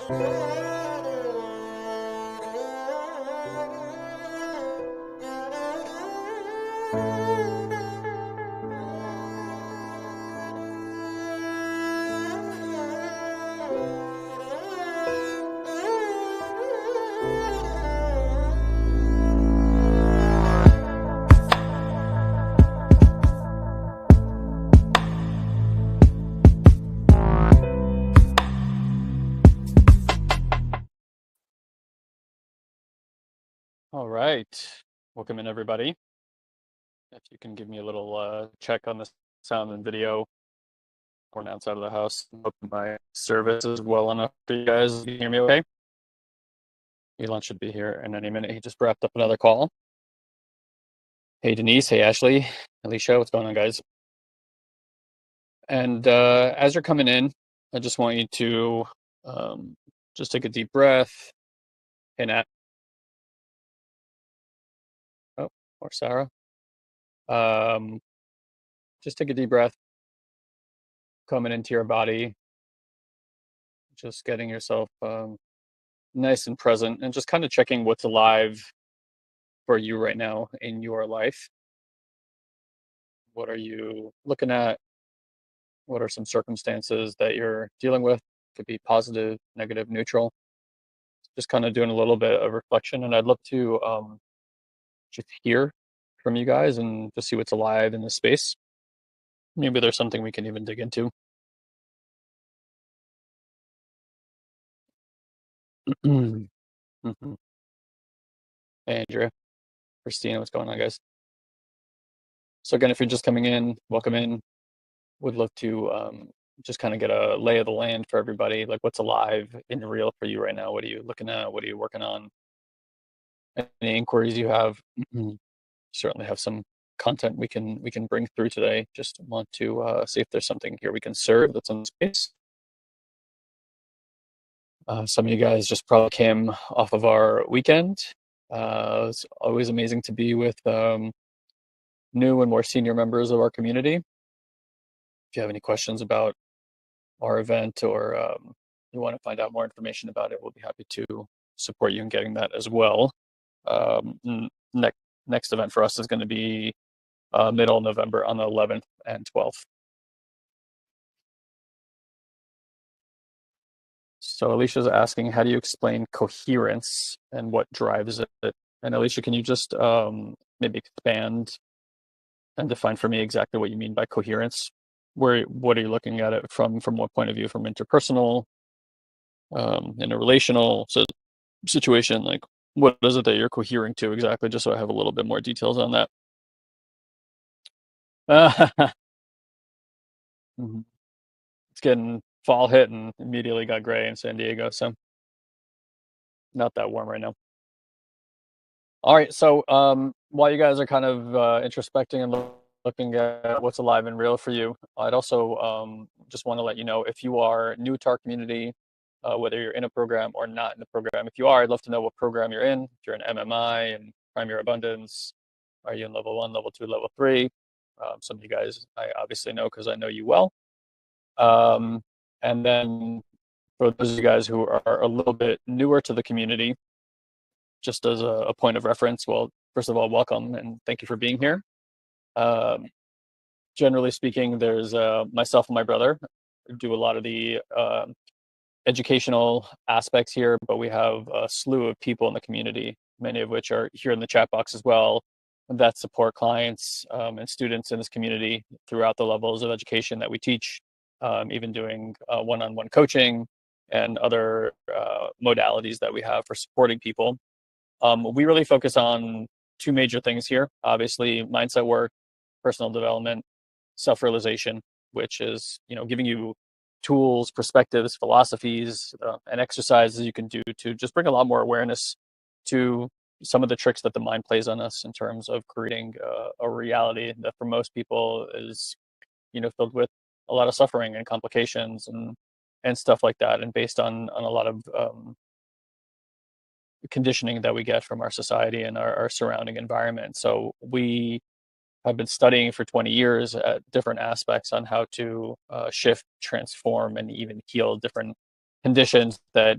All right. Welcome in, everybody. If you can give me a little check on the sound and video, or outside of the house. I hope my service is well enough for you guys. Can you hear me okay? Elon should be here in any minute. He just wrapped up another call. Hey, Denise. Hey, Ashley. Alicia, what's going on, guys? And as you're coming in, I just want you to just take a deep breath and oh, or Sarah. Just take a deep breath coming into your body, just getting yourself nice and present, and just kind of checking what's alive for you right now in your life. What are you looking at? What are some circumstances that you're dealing with? Could be positive, negative, neutral. Just kind of doing a little bit of reflection, and I'd love to just hear from you guys and just see what's alive in the space. Maybe there's something we can even dig into. Mhm. Hey, Andrea, Christina, what's going on, guys? So again, if you're just coming in, welcome in. Would love to just kind of get a lay of the land for everybody, like what's alive and real for you right now. What are you looking at? What are you working on? Any inquiries you have? Certainly have some content we can bring through today. Just want to see if there's something here we can serve that's on space. Some of you guys just probably came off of our weekend. It's always amazing to be with new and more senior members of our community. If you have any questions about our event, or you want to find out more information about it, we'll be happy to support you in getting that as well. Next event for us is going to be middle of November on the 11th and 12th. So Alicia's asking, how do you explain coherence and what drives it? And Alicia, can you just maybe expand and define for me exactly what you mean by coherence? What are you looking at it from what point of view? From interpersonal, in a relational situation, like what is it that you're cohering to exactly, just so I have a little bit more details on that. Mhm. It's getting fall hit and immediately got gray in San Diego, so not that warm right now. All right, so while you guys are kind of introspecting and looking at what's alive and real for you, I'd also just want to let you know, if you are new to our community, whether you're in a program or not in the program. If you are, I'd love to know what program you're in. If you're in MMI and Primary Abundance, are you in level 1, level 2, level 3? Some of you guys I obviously know because I know you well. And then for those of you guys who are a little bit newer to the community, just as a point of reference, well, first of all, welcome and thank you for being here. Generally speaking, there's myself and my brother who do a lot of the educational aspects here, but we have a slew of people in the community, many of which are here in the chat box as well, that support clients and students in this community throughout the levels of education that we teach, even doing one-on-one coaching and other modalities that we have for supporting people. We really focus on two major things here. Obviously, mindset work, personal development, self-realization, which is, giving you tools, perspectives, philosophies, and exercises you can do to just bring a lot more awareness to some of the tricks that the mind plays on us in terms of creating a reality that for most people is, filled with a lot of suffering and complications and stuff like that, and based on a lot of conditioning that we get from our society and our surrounding environment. So we have been studying for 20 years at different aspects on how to shift, transform, and even heal different conditions that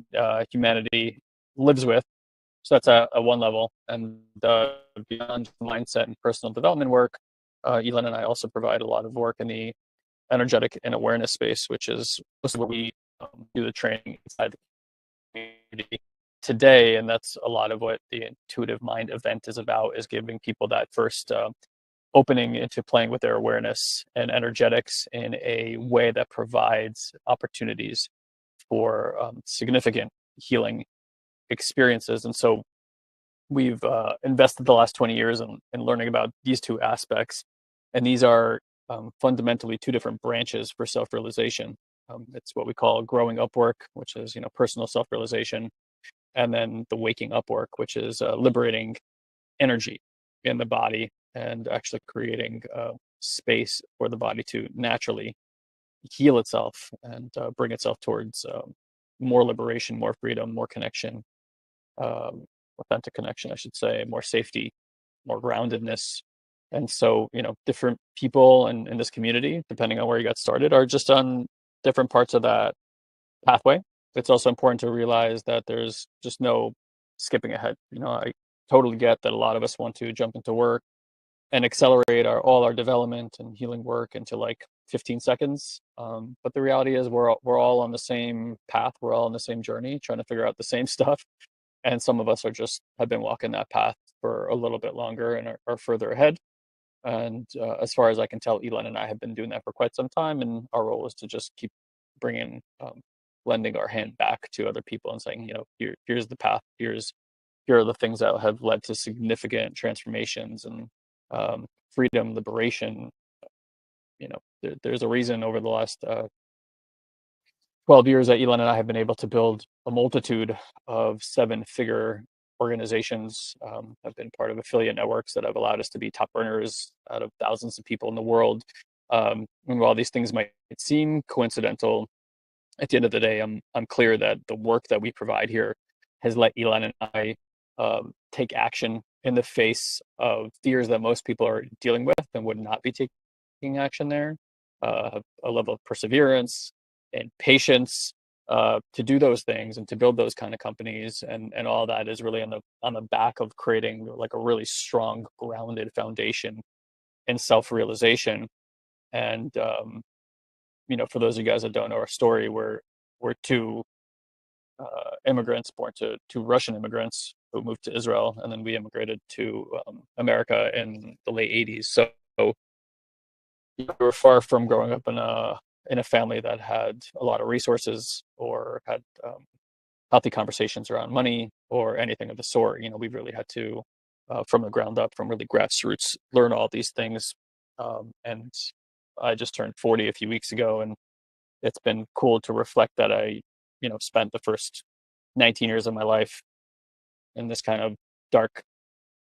humanity lives with. So that's a one level. And beyond mindset and personal development work, Elon and I also provide a lot of work in the energetic and awareness space, which is where we do the training inside the community today. And that's a lot of what the Intuitive Mind event is about, is giving people that first opening into playing with their awareness and energetics in a way that provides opportunities for significant healing experiences. And so we've invested the last 20 years in learning about these two aspects. And these are fundamentally two different branches for self-realization. It's what we call growing up work, which is, personal self-realization, and then the waking up work, which is liberating energy in the body and actually creating space for the body to naturally heal itself and bring itself towards more liberation, more freedom, more connection, authentic connection, I should say, more safety, more groundedness. And so, different people in this community, depending on where you got started, are just on different parts of that pathway. It's also important to realize that there's just no skipping ahead. I totally get that a lot of us want to jump into work and accelerate all our development and healing work into like 15 seconds. But the reality is we're all on the same path. We're all on the same journey, trying to figure out the same stuff. And some of us have been walking that path for a little bit longer and are further ahead. And as far as I can tell, Elon and I have been doing that for quite some time. And our role is to just keep bringing, lending our hand back to other people and saying, here's the path. Here are the things that have led to significant transformations and freedom, liberation. There's a reason over the last 12 years that Elon and I have been able to build a multitude of 7-figure organizations, have been part of affiliate networks that have allowed us to be top earners out of thousands of people in the world. And while these things might seem coincidental, at the end of the day, I'm clear that the work that we provide here has let Elon and I take action in the face of fears that most people are dealing with and would not be taking action there. A level of perseverance and patience to do those things and to build those kind of companies, and all that is really on the back of creating like a really strong, grounded foundation in self-realization. And for those of you guys that don't know our story, we're two immigrants born to two Russian immigrants who moved to Israel, and then we immigrated to America in the late '80s. So we were far from growing up in a family that had a lot of resources or had healthy conversations around money or anything of the sort. We really had to, from the ground up, from really grassroots, learn all these things. And I just turned 40 a few weeks ago, and it's been cool to reflect that I, spent the first 19 years of my life in this kind of dark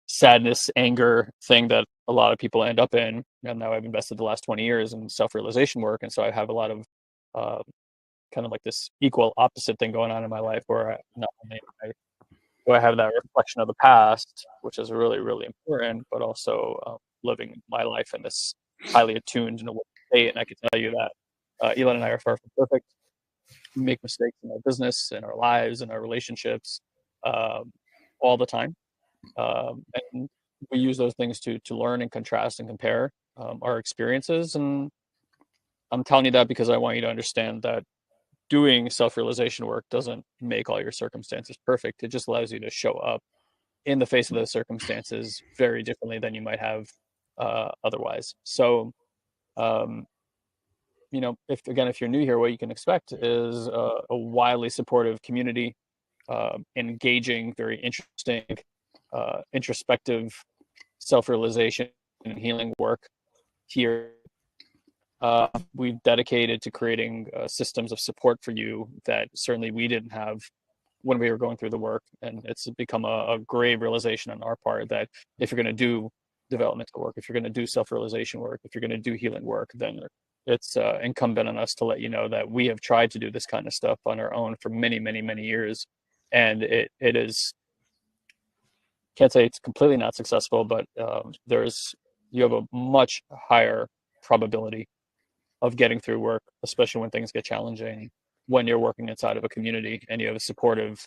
sadness, anger thing that a lot of people end up in. And now I've invested the last 20 years in self-realization work. And so I have a lot of kind of like this equal opposite thing going on in my life, where not only do I have that reflection of the past, which is really, really important, but also living my life in this highly attuned and aware state. And I can tell you that Elon and I are far from perfect. We make mistakes in our business, in our lives, in our relationships, all the time. And we use those things to learn and contrast and compare our experiences. And I'm telling you that because I want you to understand that doing self-realization work doesn't make all your circumstances perfect. It just allows you to show up in the face of those circumstances very differently than you might have otherwise. So, if you're new here, what you can expect is a wildly supportive community, engaging, very interesting, introspective self-realization and healing work here. We've dedicated to creating systems of support for you that certainly we didn't have when we were going through the work. And it's become a grave realization on our part that if you're going to do developmental work, if you're going to do self-realization work, if you're going to do healing work, then it's incumbent on us to let you know that we have tried to do this kind of stuff on our own for many, many, many years. And it is, can't say it's completely not successful, but you have a much higher probability of getting through work, especially when things get challenging. when you're working inside of a community and you have supportive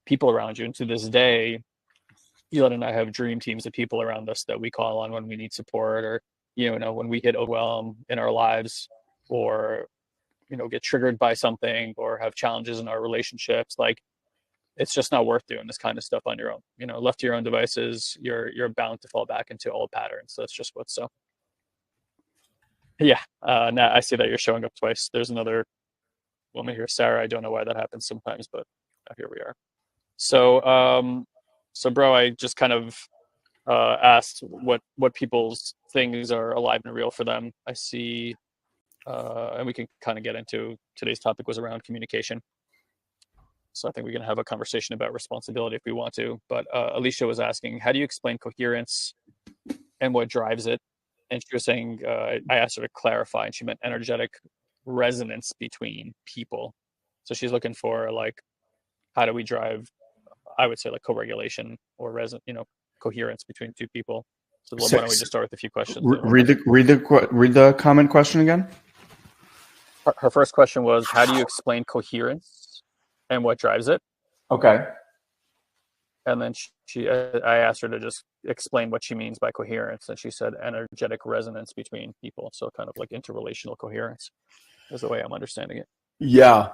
people around you. And to this day, Elon and I have dream teams of people around us that we call on when we need support, or when we hit overwhelm in our lives, or get triggered by something, or have challenges in our relationships. Like, it's just not worth doing this kind of stuff on your own. Left to your own devices, you're bound to fall back into old patterns. That's just what's so. Yeah. Now I see that you're showing up twice. There's another woman here, Sarah. I don't know why that happens sometimes, but here we are. So bro, I just kind of asked what people's things are alive and real for them. I see, and we can kind of get into today's topic was around communication. So I think we can have a conversation about responsibility if we want to. But Alicia was asking, how do you explain coherence and what drives it? And she was saying, I asked her to clarify, and she meant energetic resonance between people. So she's looking for, like, how do we drive, I would say, like, co-regulation or coherence between two people. So why don't we just start with a few questions? Read the comment question again. Her first question was, how do you explain coherence and what drives it? Okay. And then I asked her to just explain what she means by coherence, and she said energetic resonance between people. So kind of like interrelational coherence is the way I'm understanding it. Yeah.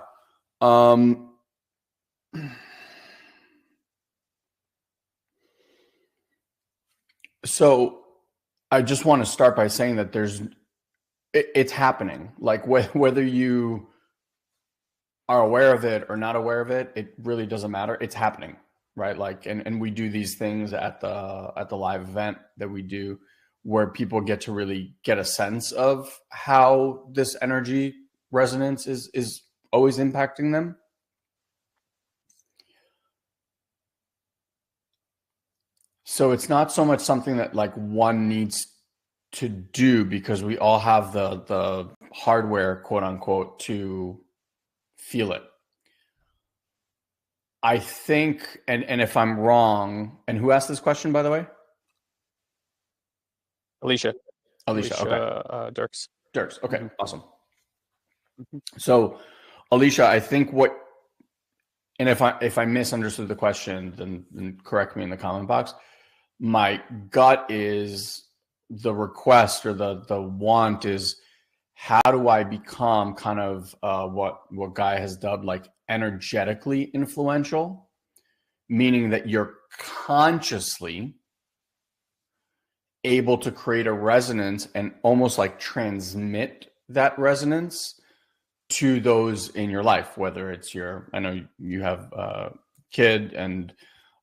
So I just want to start by saying that it's happening. Like, whether you are aware of it or not aware of it, it really doesn't matter. It's happening, right? Like, and we do these things at the live event that we do, where people get to really get a sense of how this energy resonance is always impacting them. So it's not so much something that, like, one needs to do, because we all have the hardware, quote unquote, to feel it. I think, and if I'm wrong, and who asked this question, by the way? Alicia. Okay. Dirks. Okay. Mm-hmm. Awesome. Mm-hmm. So, Alicia, I think and if I misunderstood the question, then correct me in the comment box. My gut is, the request or the want is, how do I become kind of what Guy has dubbed, like, energetically influential, meaning that you're consciously able to create a resonance and almost like transmit that resonance to those in your life, whether it's I know you have a kid and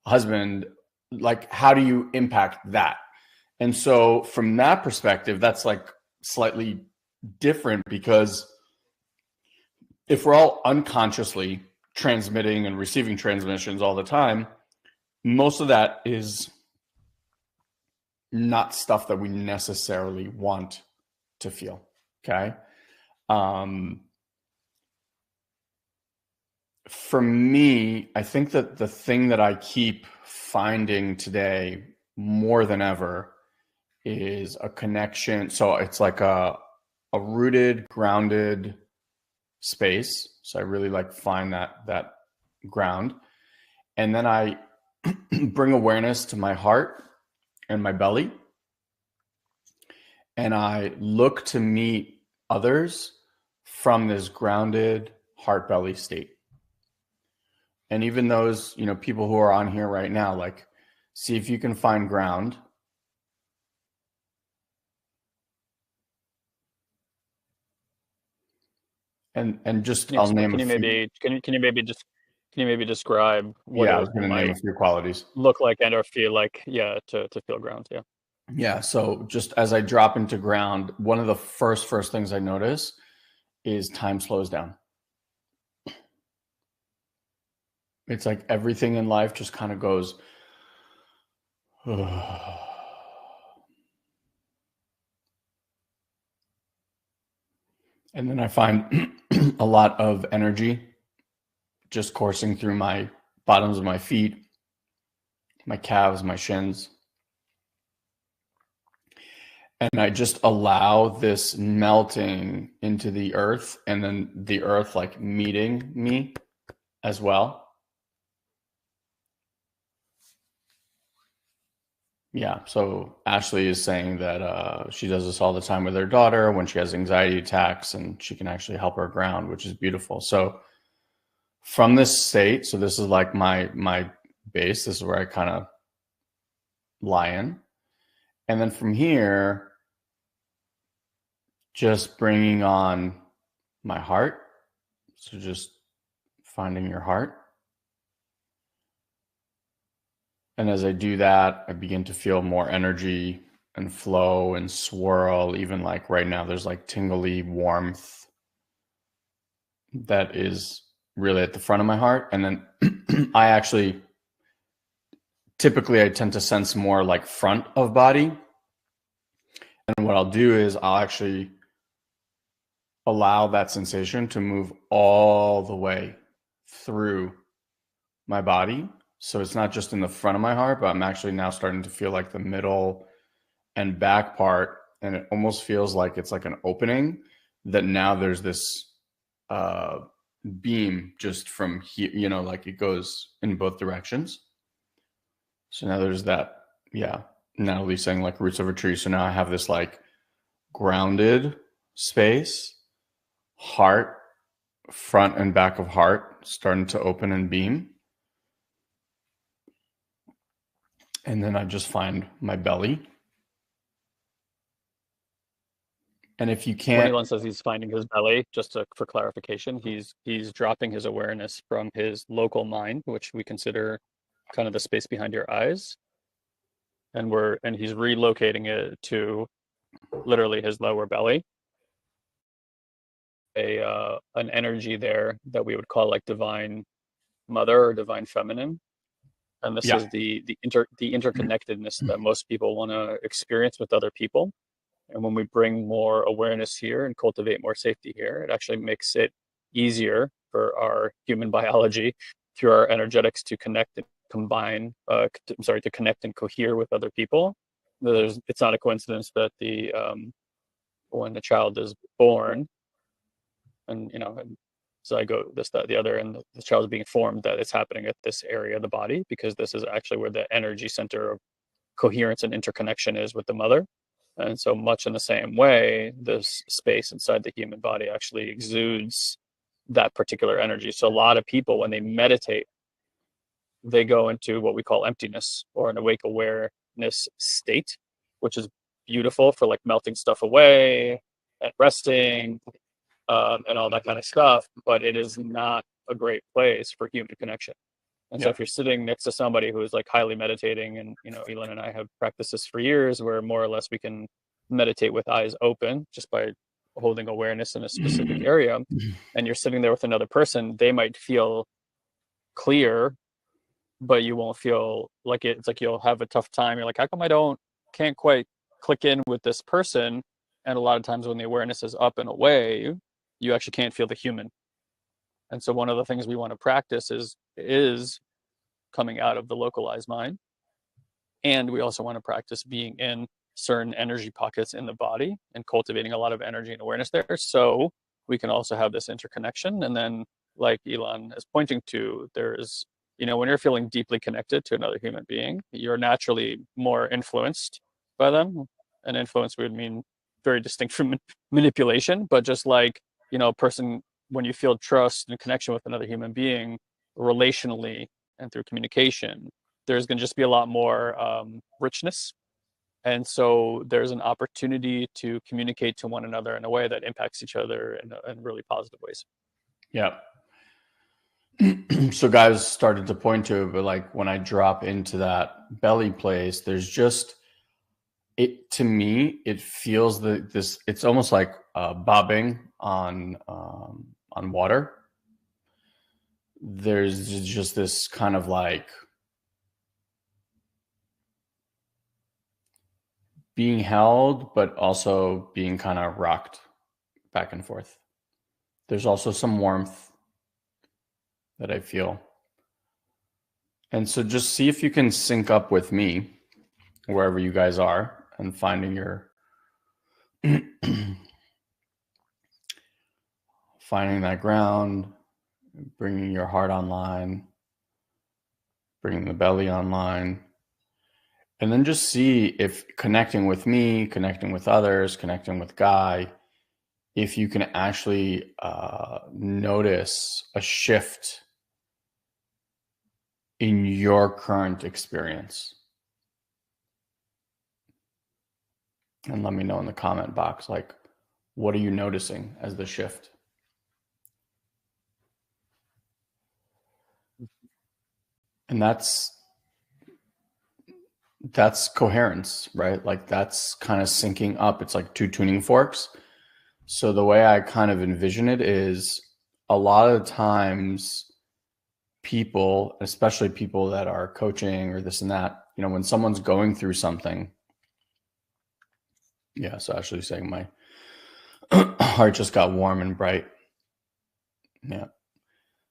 a husband, like, how do you impact that? And so from that perspective, that's like slightly different, because if we're all unconsciously transmitting and receiving transmissions all the time, most of that is not stuff that we necessarily want to feel. Okay. For me, I think that the thing that I keep finding today more than ever is a connection. So it's like a rooted, grounded space. So I really like find that ground. And then I bring awareness to my heart and my belly. And I look to meet others from this grounded heart belly state. And even those, people who are on here right now, like, see if you can find ground. And just, I'll name can you maybe describe what I was going to name a few qualities look like and or feel like, to feel ground. Yeah. So just as I drop into ground, one of the first things I notice is time slows down. It's like everything in life just kind of goes, and then I find a lot of energy just coursing through my bottoms of my feet, my calves, my shins. And I just allow this melting into the earth, and then the earth like meeting me as well. Yeah. So Ashley is saying that she does this all the time with her daughter when she has anxiety attacks, and she can actually help her ground, which is beautiful. So from this state, so this is like my base. This is where I kind of lie in, and then from here, just bringing on my heart. So just finding your heart. And as I do that, I begin to feel more energy and flow and swirl. Even like right now, there's like tingly warmth that is really at the front of my heart. And then I actually, typically, I tend to sense more like front of body. And what I'll do is I'll actually allow that sensation to move all the way through my body. So it's not just in the front of my heart, but I'm actually now starting to feel like the middle and back part. And it almost feels like it's like an opening that now there's this uh, beam just from here, you know, like it goes in both directions. So now there's that. Yeah. Natalie's saying like roots of a tree. So now I have this like grounded space, heart, front and back of heart starting to open and beam. And then I just find my belly. And if you When can't, Ilan says he's finding his belly, for clarification, he's dropping his awareness from his local mind, which we consider kind of the space behind your eyes, and he's relocating it to literally his lower belly. An energy there that we would call like divine mother or divine feminine. And this yeah, is the interconnectedness that most people want to experience with other people. And when we bring more awareness here and cultivate more safety here, it actually makes it easier for our human biology through our energetics to connect and combine, to connect and cohere with other people. It's not a coincidence that when the child is born, and zygote, this, that, the other, and the child is being formed, that it's happening at this area of the body, because this is actually where the energy center of coherence and interconnection is with the mother. And so much in the same way, this space inside the human body actually exudes that particular energy. So a lot of people, when they meditate, they go into what we call emptiness or an awake awareness state, which is beautiful for like melting stuff away and resting, and all that kind of stuff. But it is not a great place for human connection. And so yeah, if you're sitting next to somebody who is like highly meditating, and Elon and I have practiced this for years, where more or less we can meditate with eyes open just by holding awareness in a specific area, and you're sitting there with another person, they might feel clear, but you won't feel like it's like you'll have a tough time. You're like, how come can't quite click in with this person? And a lot of times when the awareness is up and away, you actually can't feel the human. And so one of the things we want to practice is coming out of the localized mind. And we also want to practice being in certain energy pockets in the body and cultivating a lot of energy and awareness there. So we can also have this interconnection. And then, like Ilan is pointing to, there's, when you're feeling deeply connected to another human being, you're naturally more influenced by them. And influence would mean very distinct from manipulation, but just like, a person, when you feel trust and connection with another human being relationally and through communication, there's going to just be a lot more richness. And so there's an opportunity to communicate to one another in a way that impacts each other in really positive ways. yeah. So guys started to point to it, but like when I drop into that belly place, there's just it to me. It feels this. It's almost like bobbing on water. There's just this kind of like being held, but also being kind of rocked back and forth. There's also some warmth that I feel. And so just see if you can sync up with me wherever you guys are and finding your Finding that ground, bringing your heart online, bringing the belly online, and then just see if connecting with me, connecting with others, connecting with Guy, if you can actually notice a shift in your current experience. And let me know in the comment box, like, what are you noticing as the shift? And that's coherence, right? Like that's kind of syncing up. It's like two tuning forks. So the way I kind of envision it is a lot of times people, especially people that are coaching or this and that, you know, when someone's going through something. Yeah, so actually saying my heart just got warm and bright. Yeah.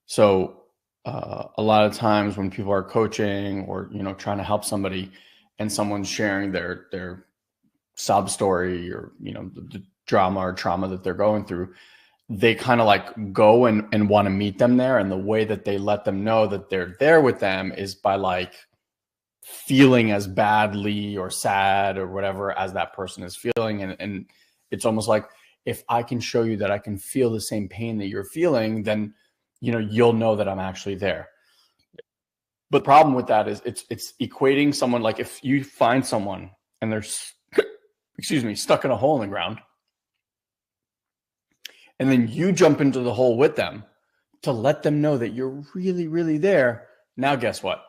So a lot of times when people are coaching or, you know, trying to help somebody and someone's sharing their sob story or, you know, the drama or trauma that they're going through, they kind of like go and want to meet them there. And the way that they let them know that they're there with them is by like feeling as badly or sad or whatever as that person is feeling. And it's almost like, if I can show you that I can feel the same pain that you're feeling, then, you know, you'll know that I'm actually there. But the problem with that is it's equating someone, like if you find someone and they're, excuse me, stuck in a hole in the ground, and then you jump into the hole with them to let them know that you're really, really there. Now, guess what?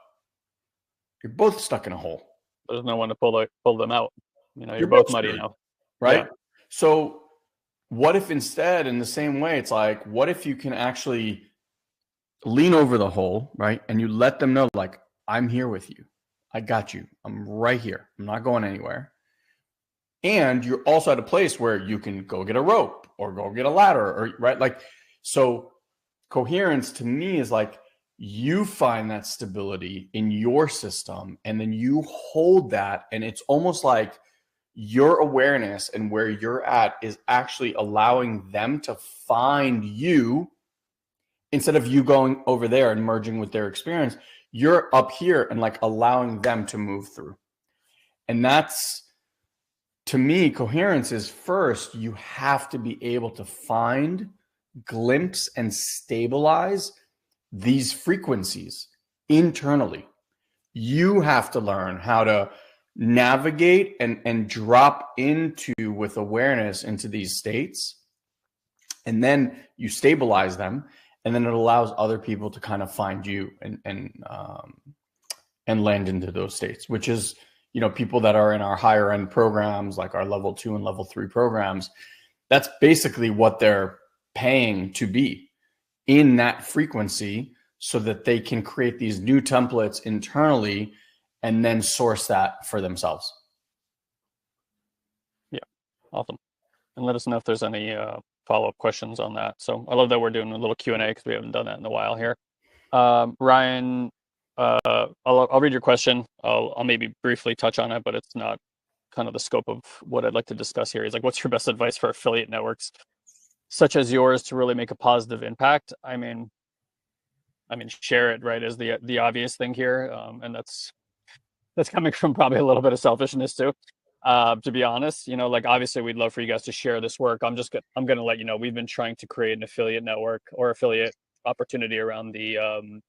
You're both stuck in a hole. There's no one to pull them out. You know, you're Both both muddy screwed, now. right? Yeah. So what if instead, in the same way, it's like, what if you can actually lean over the hole, right? And you let them know, like, I'm here with you. I got you. I'm right here. I'm not going anywhere. And you're also at a place where you can go get a rope or go get a ladder, or right? Like, so coherence to me is like, you find that stability in your system and then you hold that. And it's almost like your awareness and where you're at is actually allowing them to find you. Instead of you going over there and merging with their experience, you're up here and like allowing them to move through. And that's, to me, coherence is first, you have to be able to find, glimpse, and stabilize these frequencies internally. You have to learn how to navigate and drop into with awareness into these states. And then you stabilize them. And then it allows other people to kind of find you and land into those states, which is, you know, people that are in our higher end programs, like our level 2 and level 3 programs. That's basically what they're paying to be in that frequency so that they can create these new templates internally and then source that for themselves. Yeah. Awesome. And let us know if there's any follow-up questions on that. So I love that we're doing a little Q&A because we haven't done that in a while here. Ryan, I'll read your question. I'll maybe briefly touch on it, but it's not kind of the scope of what I'd like to discuss here. He's like, what's your best advice for affiliate networks such as yours to really make a positive impact? I mean, share it, right, is the obvious thing here, and that's coming from probably a little bit of selfishness too. To be honest, you know, like obviously we'd love for you guys to share this work. I'm going to let you know we've been trying to create an affiliate network or affiliate opportunity around the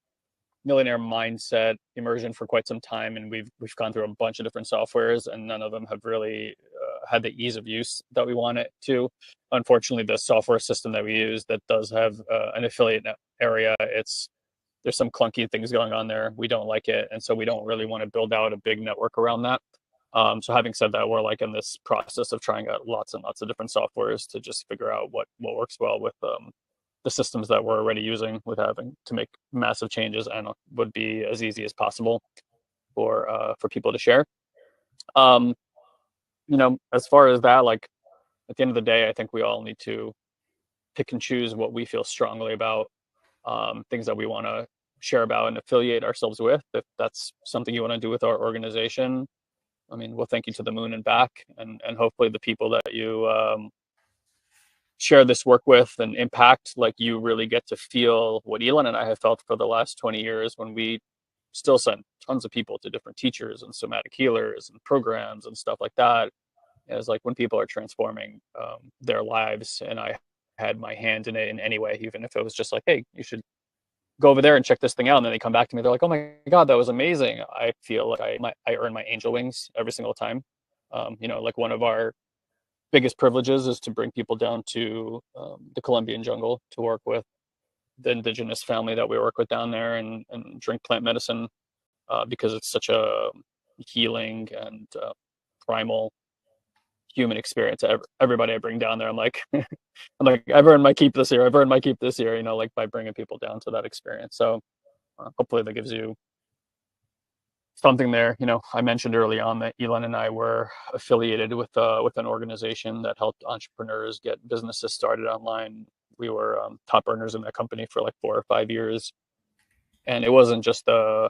millionaire mindset immersion for quite some time, and we've gone through a bunch of different softwares, and none of them have really had the ease of use that we want it to. Unfortunately, the software system that we use that does have an affiliate area, there's some clunky things going on there. We don't like it, and so we don't really want to build out a big network around that. So having said that, we're like in this process of trying out lots and lots of different softwares to just figure out what works well with the systems that we're already using, with having to make massive changes, and would be as easy as possible for people to share. You know, as far as that, like at the end of the day, I think we all need to pick and choose what we feel strongly about, things that we want to share about and affiliate ourselves with. If that's something you want to do with our organization, I mean, we'll thank you to the moon and back, and hopefully the people that you share this work with and impact, like you really get to feel what Elon and I have felt for the last 20 years when we still send tons of people to different teachers and somatic healers and programs and stuff like that. Is like when people are transforming their lives, and I had my hand in it in any way, even if it was just like, hey, you should go over there and check this thing out, and then they come back to me, they're like, oh my god, that was amazing. I feel like I earn my angel wings every single time. Like one of our biggest privileges is to bring people down to the Colombian jungle to work with the indigenous family that we work with down there, and drink plant medicine because it's such a healing and primal human experience. Everybody I bring down there, I'm like, I'm like, I've earned my keep this year. I've earned my keep this year. Like by bringing people down to that experience. So hopefully that gives you something there. I mentioned early on that Elon and I were affiliated with an organization that helped entrepreneurs get businesses started online. We were top earners in that company for like 4 or 5 years, and it wasn't just the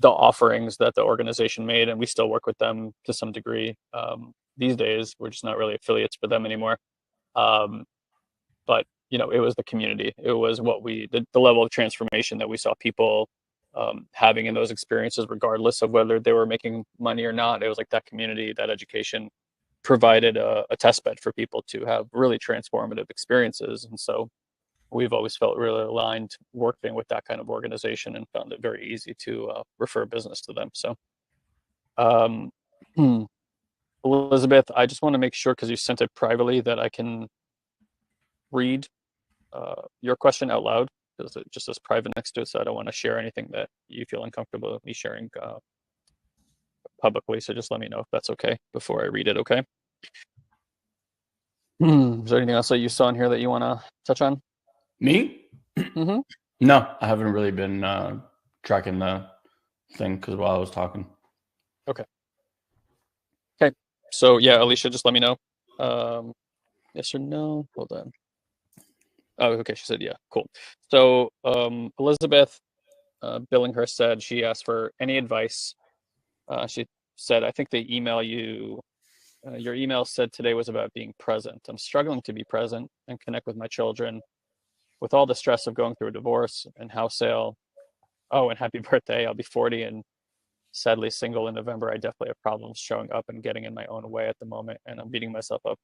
offerings that the organization made, and we still work with them to some degree these days. We're just not really affiliates for them anymore. Um, but it was the community. It was the level of transformation that we saw people having in those experiences, regardless of whether they were making money or not. It was like that community, that education provided a test bed for people to have really transformative experiences. And so we've always felt really aligned working with that kind of organization, and found it very easy to refer business to them. So, um, Elizabeth, I just want to make sure, because you sent it privately, that I can read your question out loud, because it just says private next to it. So I don't want to share anything that you feel uncomfortable with me sharing publicly. So just let me know if that's okay before I read it. Okay. Is there anything else that you saw in here that you want to touch on? Me? Mm-hmm. No, I haven't really been tracking the thing because while I was talking. Okay. Okay. So yeah, Alicia, just let me know. Yes or no? Hold on. Oh, okay. She said yeah. Cool. So Elizabeth Billinghurst said she asked for any advice. She said, I think they email you. Your email said today was about being present. I'm struggling to be present and connect with my children with all the stress of going through a divorce and house sale. Oh, and happy birthday. I'll be 40 and sadly single in November. I definitely have problems showing up and getting in my own way at the moment. And I'm beating myself up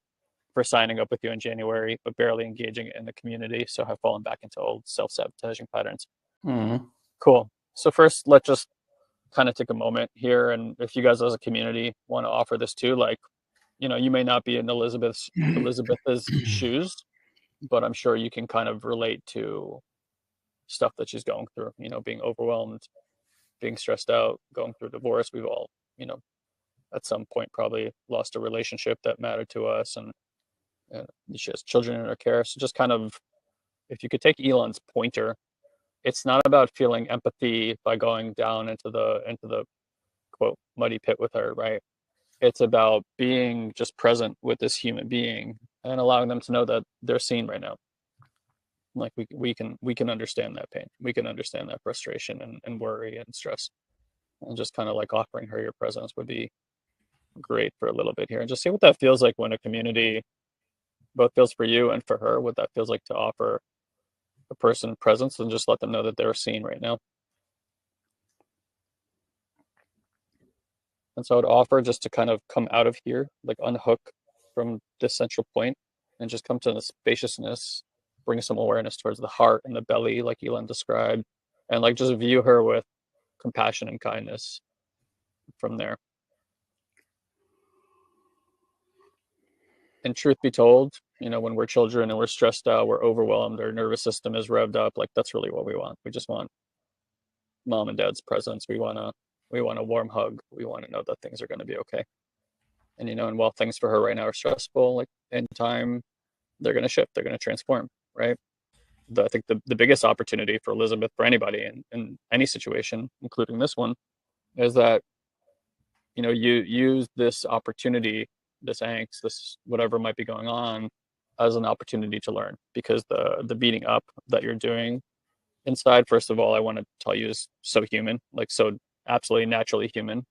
for signing up with you in January, but barely engaging in the community. So I've fallen back into old self-sabotaging patterns. Mm-hmm. Cool. So first, let's just kind of take a moment here. And if you guys as a community want to offer this too, like, you may not be in Elizabeth's shoes, but I'm sure you can kind of relate to stuff that she's going through, being overwhelmed, being stressed out, going through divorce. We've all, at some point probably lost a relationship that mattered to us, and she has children in her care. So just kind of, if you could take Elon's pointer, it's not about feeling empathy by going down into the quote muddy pit with her, right? It's about being just present with this human being and allowing them to know that they're seen right now. Like we can understand that pain. We can understand that frustration and worry and stress. And just kind of like offering her your presence would be great for a little bit here. And just see what that feels like when a community both feels for you and for her, what that feels like to offer a person presence and just let them know that they're seen right now. And so I'd offer just to kind of come out of here, like unhook from this central point and just come to the spaciousness, bring some awareness towards the heart and the belly, like Elon described, and like just view her with compassion and kindness from there. And truth be told, when we're children and we're stressed out, we're overwhelmed, our nervous system is revved up, like that's really what we want. We just want mom and dad's presence. We want a warm hug. We want to know that things are going to be okay. And while things for her right now are stressful, like in time, they're going to shift, they're going to transform, right? I think the biggest opportunity for Elizabeth, for anybody in any situation, including this one, is that, you use this opportunity, this angst, this whatever might be going on, as an opportunity to learn, because the beating up that you're doing inside, first of all, I want to tell you, is so human, like so absolutely naturally human.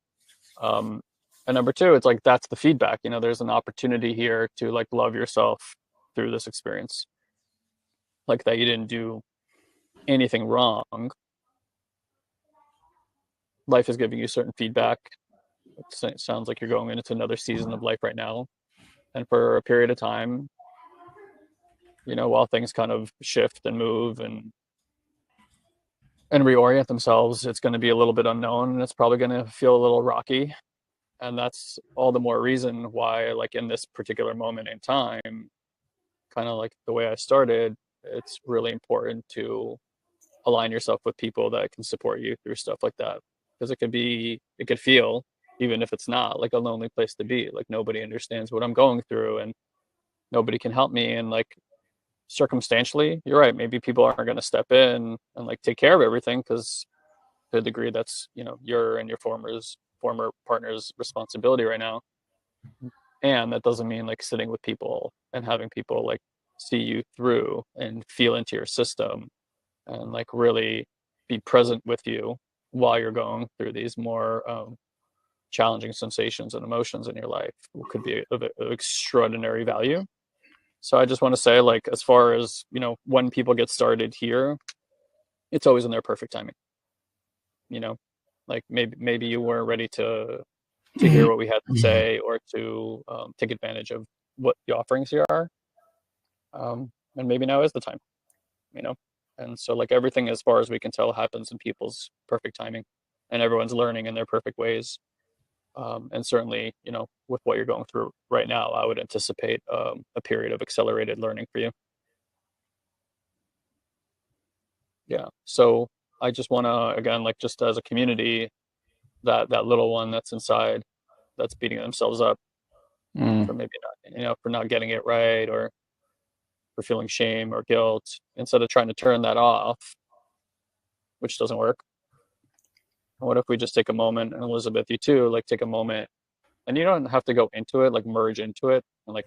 Um, And number two, it's like that's the feedback. There's an opportunity here to like love yourself through this experience. Like that you didn't do anything wrong. Life is giving you certain feedback. It sounds like you're going into another season of life right now. And for a period of time, while things kind of shift and move and reorient themselves, it's going to be a little bit unknown and it's probably going to feel a little rocky. And that's all the more reason why, like in this particular moment in time, kind of like the way I started, it's really important to align yourself with people that can support you through stuff like that. Because it could feel, even if it's not, like a lonely place to be. Like nobody understands what I'm going through and nobody can help me. And like circumstantially, you're right, maybe people aren't going to step in and like take care of everything because to a degree that's, your and your former partner's responsibility right now. And that doesn't mean like sitting with people and having people like see you through and feel into your system and like really be present with you while you're going through these more challenging sensations and emotions in your life could be of extraordinary value. So I just want to say, like, as far as, when people get started here, it's always in their perfect timing. You know, like maybe you weren't ready to hear what we had to say or to take advantage of what the offerings here are. And maybe now is the time, you know? And so like everything, as far as we can tell, happens in people's perfect timing and everyone's learning in their perfect ways. And certainly, with what you're going through right now, I would anticipate a period of accelerated learning for you. Yeah. So I just want to, again, like just as a community, that little one that's inside, that's beating themselves up for maybe not, for not getting it right or for feeling shame or guilt, instead of trying to turn that off, which doesn't work. What if we just take a moment, and Elizabeth, you too, like take a moment, and you don't have to go into it, like merge into it, and like,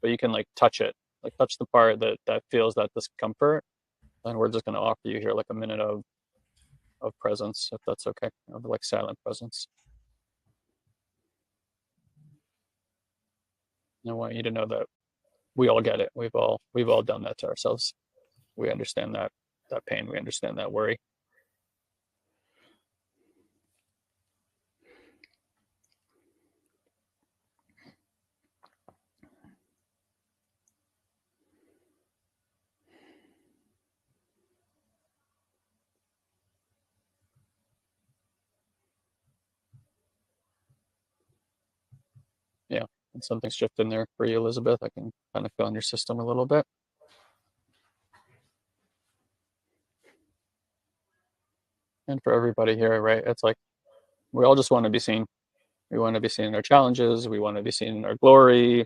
but you can like touch it, like touch the part that feels that discomfort, and we're just going to offer you here like a minute of presence, if that's okay, of like silent presence. And I want you to know that we all get it. We've all done that to ourselves. We understand that pain. We understand that worry. Yeah. And something's shifting there for you, Elizabeth. I can kind of feel in your system a little bit. And for everybody here, right? It's like we all just want to be seen. We want to be seen in our challenges. We want to be seen in our glory.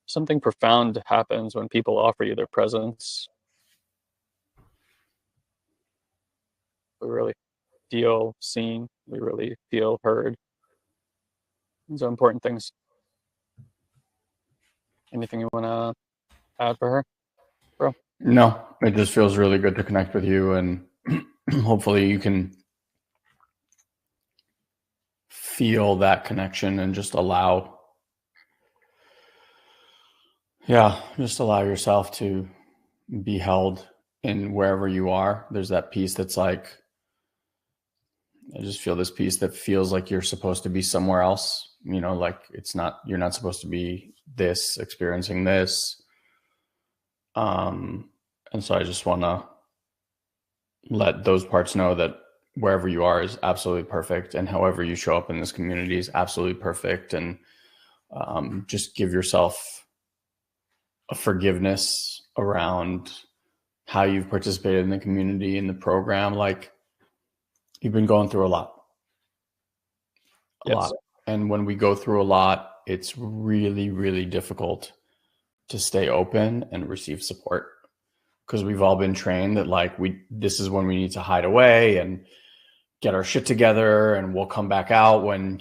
Something profound happens when people offer you their presence. We really feel seen. We really feel heard. These are important things. Anything you want to add for her, bro? No, it just feels really good to connect with you, and hopefully you can feel that connection and just allow yourself to be held in wherever you are. There's that piece that's like, I just feel this piece that feels like you're supposed to be somewhere else, like you're not supposed to be this, experiencing this. And so I just want to let those parts know that wherever you are is absolutely perfect, and however you show up in this community is absolutely perfect. And just give yourself a forgiveness around how you've participated in the community, in the program. Like, you've been going through a lot. Yes. And when we go through a lot, it's really, really difficult to stay open and receive support, because we've all been trained that like this is when we need to hide away and get our shit together, and we'll come back out when,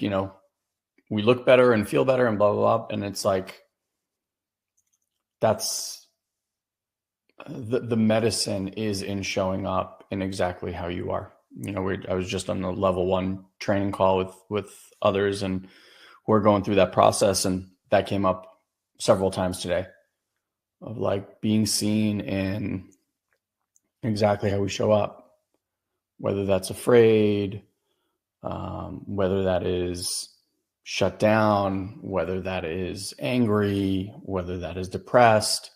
we look better and feel better and blah, blah, blah. And it's like, that's the medicine is in showing up in exactly how you are. I was just on the level 1 training call with others, and who are going through that process. And that came up several times today, of like being seen in exactly how we show up, whether that's afraid, whether that is shut down, whether that is angry, whether that is depressed.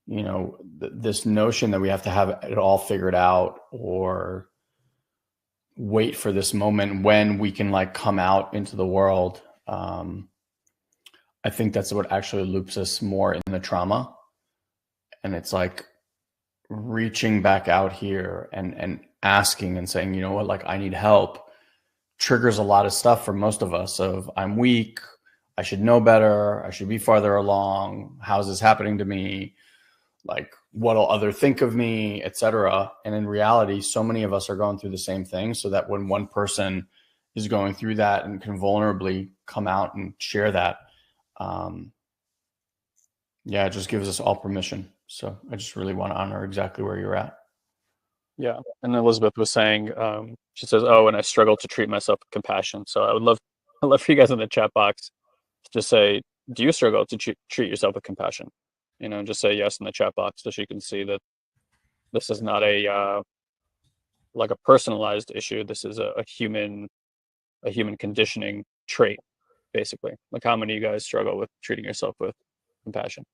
This notion that we have to have it all figured out, or wait for this moment when we can like come out into the world. I think that's what actually loops us more in the trauma. And it's like reaching back out here and asking and saying, you know what, like I need help, triggers a lot of stuff for most of us of I'm weak, I should know better, I should be farther along, how's this happening to me, like what'll other think of me, etc. And in reality, so many of us are going through the same thing, so that when one person is going through that and can vulnerably come out and share that, it just gives us all permission. So I just really want to honor exactly where you're at. Yeah. And Elizabeth was saying, she says, "Oh, and I struggle to treat myself with compassion." So I'd love for you guys in the chat box to just say, do you struggle to treat yourself with compassion? Just say yes in the chat box so she can see that this is not a like a personalized issue. This is a human conditioning trait, basically. Like, how many of you guys struggle with treating yourself with compassion?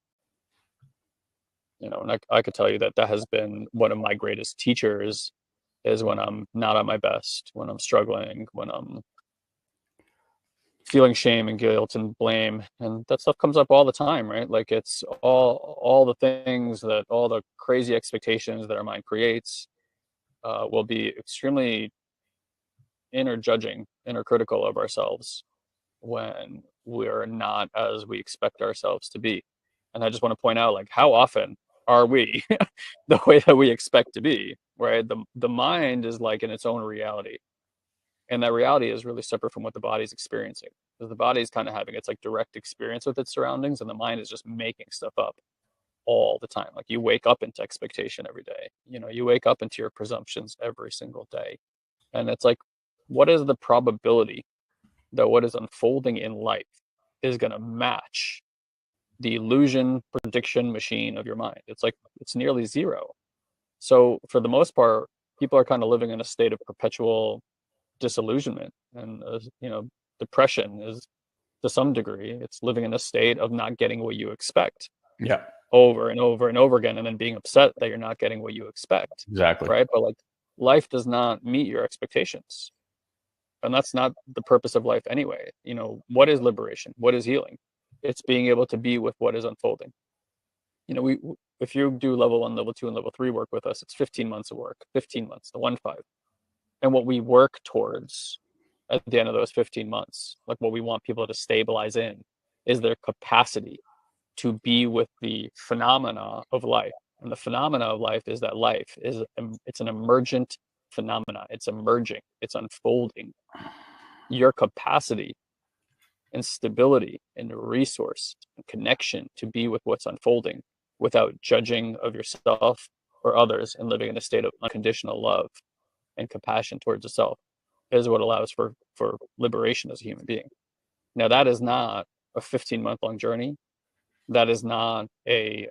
And I could tell you that has been one of my greatest teachers, is when I'm not at my best, when I'm struggling, when I'm feeling shame and guilt and blame, and that stuff comes up all the time, right? Like, it's all the things, that all the crazy expectations that our mind creates will be extremely inner judging, inner critical of ourselves when we're not as we expect ourselves to be. And I just want to point out, like, how often are we the way that we expect to be, right? The mind is like in its own reality. And that reality is really separate from what the body's experiencing. Because the body's kind of having its like direct experience with its surroundings, and the mind is just making stuff up all the time. Like, you wake up into expectation every day. You wake up into your presumptions every single day. And it's like, what is the probability that what is unfolding in life is going to match the illusion prediction machine of your mind? It's like, it's nearly zero. So for the most part, people are kind of living in a state of perpetual disillusionment, and depression is, to some degree, it's living in a state of not getting what you expect Yeah, over and over and over again, and then being upset that you're not getting what you expect, exactly. right? But like, life does not meet your expectations, and that's not the purpose of life anyway. What is liberation? What is healing? It's being able to be with what is unfolding. We if you do level 1, level 2, and level 3 work with us, it's 15 months of work, 15 months, the 1-5. And what we work towards at the end of those 15 months, like what we want people to stabilize in, is their capacity to be with the phenomena of life. And the phenomena of life is that life is, it's an emergent phenomena. It's emerging, it's unfolding. Your capacity and stability and resource and connection to be with what's unfolding without judging of yourself or others, and living in a state of unconditional love and compassion towards yourself, is what allows for liberation as a human being. Now, that is not a 15-month long journey. That is not a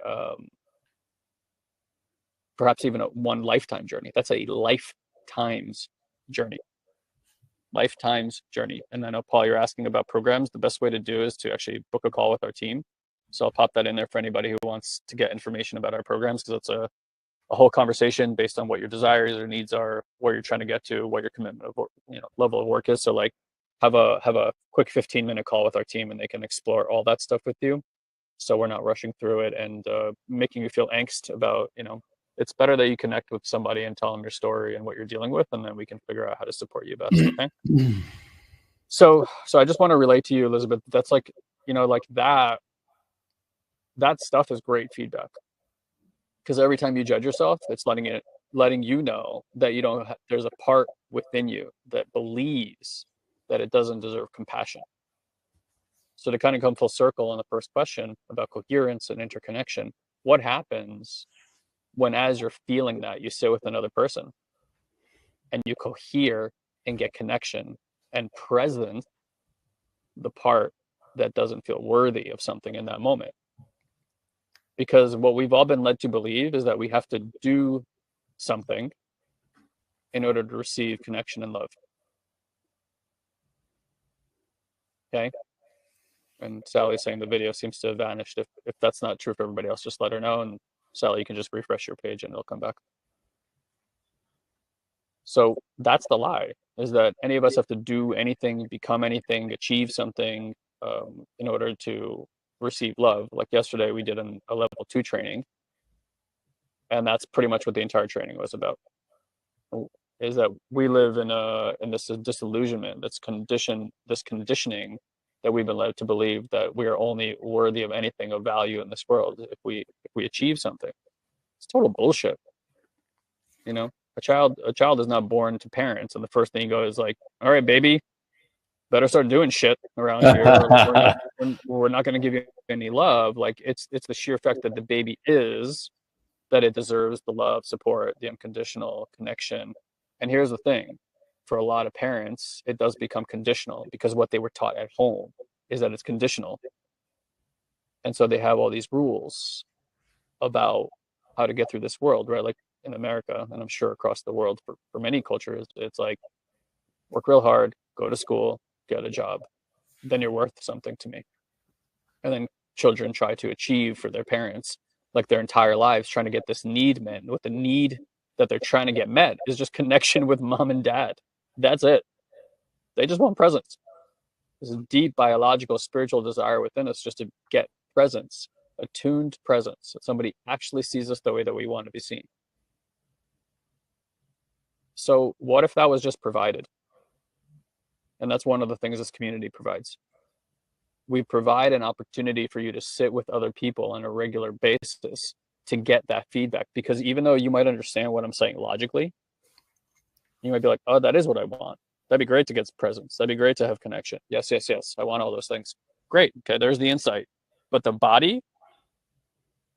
perhaps even a one lifetime journey. That's a lifetimes journey. Lifetimes journey. And I know, Paul, you're asking about programs. The best way to do is to actually book a call with our team. So I'll pop that in there for anybody who wants to get information about our programs, because it's a whole conversation based on what your desires or needs are, where you're trying to get to, what your commitment of level of work is. So like, have a quick 15-minute call with our team, and they can explore all that stuff with you. So we're not rushing through it and making you feel angst about, it's better that you connect with somebody and tell them your story and what you're dealing with, and then we can figure out how to support you best. Okay. So I just want to relate to you, Elizabeth, that's like, like that stuff is great feedback, because every time you judge yourself, it's letting you know that you don't there's a part within you that believes that it doesn't deserve compassion. So to kind of come full circle on the first question about coherence and interconnection, what happens when, as you're feeling that, you sit with another person and you cohere and get connection and present the part that doesn't feel worthy of something in that moment. Because what we've all been led to believe is that we have to do something in order to receive connection and love. Okay. And Sally's saying the video seems to have vanished. If that's not true for everybody else, just let her know. And Sally, you can just refresh your page and it'll come back. So that's the lie, is that any of us have to do anything, become anything, achieve something in order to receive love. Like yesterday, we did a level 2 training, and that's pretty much what the entire training was about. Is that we live in this disillusionment, this conditioning that we've been led to believe that we are only worthy of anything of value in this world if we achieve something. It's total bullshit. You know, a child is not born to parents, and the first thing you go is like, "All right, baby, better start doing shit around here, or like we're not going to give you any love." Like it's the sheer fact that the baby is that it deserves the love, support, the unconditional connection. And here's the thing, for a lot of parents, it does become conditional because what they were taught at home is that it's conditional, and so they have all these rules about how to get through this world, right? Like in America, and I'm sure across the world for many cultures, it's like work real hard, go to school, get a job, then you're worth something to me. And then children try to achieve for their parents like their entire lives, trying to get this need met. What the need that they're trying to get met is just connection with mom and dad. That's it. They just want presence. There's a deep biological, spiritual desire within us just to get presence, attuned presence, that somebody actually sees us the way that we want to be seen. So what if that was just provided? And that's one of the things this community provides. We provide an opportunity for you to sit with other people on a regular basis to get that feedback. Because even though you might understand what I'm saying logically, you might be like, oh, that is what I want. That'd be great to get presence. That'd be great to have connection. Yes, yes, yes. I want all those things. Great. Okay, there's the insight. But the body,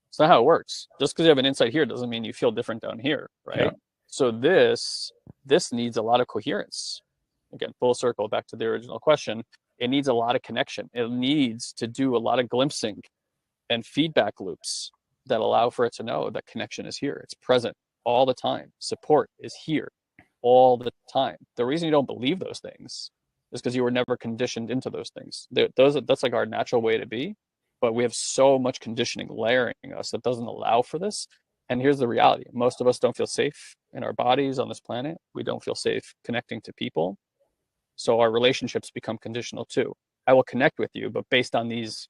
it's not how it works. Just because you have an insight here doesn't mean you feel different down here, right? Yeah. So this needs a lot of coherence. Again, full circle back to the original question. It needs a lot of connection. It needs to do a lot of glimpsing and feedback loops that allow for it to know that connection is here. It's present all the time. Support is here all the time. The reason you don't believe those things is because you were never conditioned into those things. That's like our natural way to be, but we have so much conditioning layering us that doesn't allow for this. And here's the reality. Most of us don't feel safe in our bodies on this planet. We don't feel safe connecting to people. So our relationships become conditional too. I will connect with you, but based on these